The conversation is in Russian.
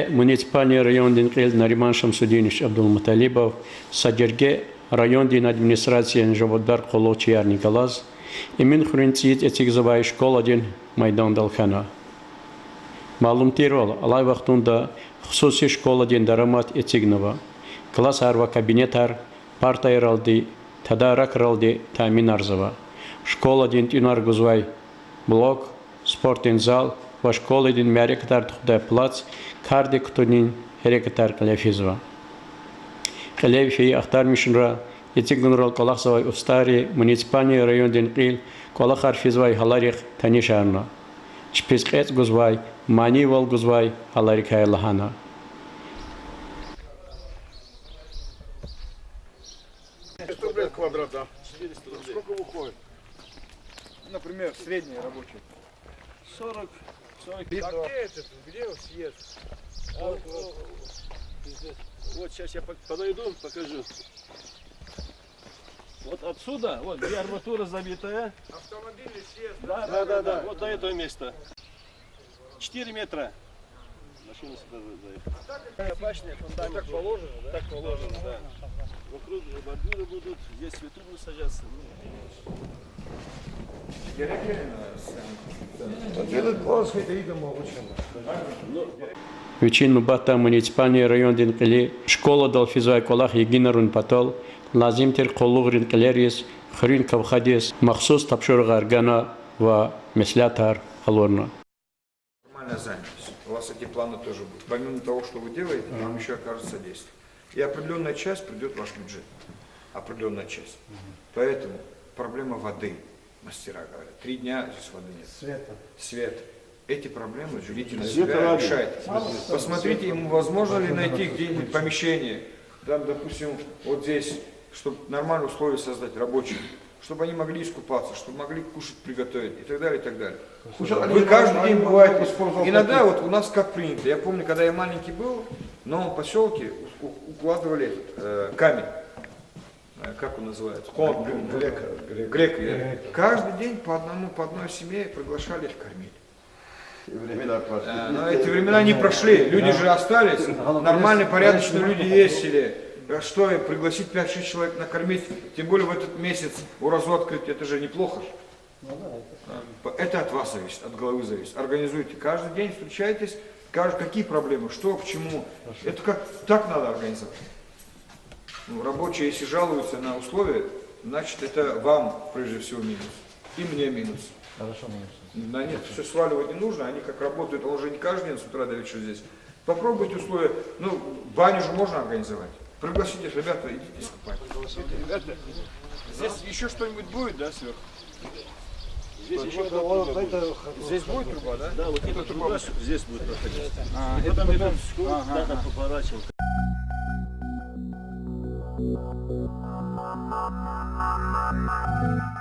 муниципальный район Динкел Нариман Шамсудинович Абдулмуталибов, содерге район Дин администрации Жаводар Колочияр Николаз, имин хрунцит этикзовая школа Дин Майдан Далхана. Малум тирол, алай вахтунда хусуси школа Дин Дарамат этигнова, класс арва кабинетар, парта иралди, тадарак ралди, тамин арзова. Школа Дин Тинар Гузвай, блок, спортин зал, ва школа Дин Мярекатар Тухдай плац, кардик Тунин Херекатар Калефизова. Калефи Ахтар Мишнра, Этигнурал Калахсовай Устари, муниципальный район Динкил, Калахар Физвай Халарих Танишарна. Чпискет Гузвай, Манивал Гузвай, Халарик Хайлахана. Квадрат, да. Сколько выходит? Например, средний рабочий. 40. А где это? Где съезд? Вот сейчас я подойду, покажу. Вот отсюда, вот где арматура забитая. Автомобильный съезд. Да. Вот до этого места. 4 метра. Машина сюда заехала. Башня, фундамент. Так положено, да? Так положено, да. Вокруг бордюры будут, здесь цветы будут сажаться. Вичин Мубата муниципальный район Динкели, школа Далфизвай Колах Егинарун Патол, Лазим Тир Колуг Ринкелерис, Хрин Кавхадис, Махсус Тапшур Гаргана ва Меслятар Халорна. Нормальная занятость. У вас эти планы тоже будут. Помимо того, что вы делаете, вам еще окажется содействие. И определенная часть придет в ваш бюджет. Определенная часть. Поэтому проблема воды, мастера говорят. 3 дня здесь воды нет. Света. Эти проблемы житель на себя решает. Посмотрите, ему возможно ли найти где-нибудь помещение, там, допустим, вот здесь, чтобы нормальные условия создать рабочим, чтобы они могли искупаться, чтобы могли кушать, приготовить и так далее, и так далее. Вы каждый день бываете. Иногда вот у нас как принято. Я помню, когда я маленький был, в новом поселке укладывали камень. Как он называется? Грек. Каждый день по одной семье приглашали их кормить. Но эти времена не прошли, люди же остались, нормальные, порядочные люди есть в селе. Что, пригласить 5-6 человек накормить, тем более в этот месяц уразу открыть, это же неплохо. Это от вас зависит, от головы зависит. Организуйте, каждый день встречайтесь, какие проблемы, что, к чему. Это как так надо организовать. Ну, рабочие, если жалуются на условия, значит это вам прежде всего минус, и мне минус. Хорошо, минус. Да нет, все сваливать не нужно, они как работают, он уже не каждый день с утра до вечера здесь. Попробуйте условия, ну, баню же можно организовать. Пригласите, ребята, идите искупать. Ребята, здесь еще что-нибудь будет, да, сверху? Здесь еще Здесь будет труба, да? Да, вот эта труба здесь будет проходить. Это Потом потом... этот скул надо поворачивать. Thank you.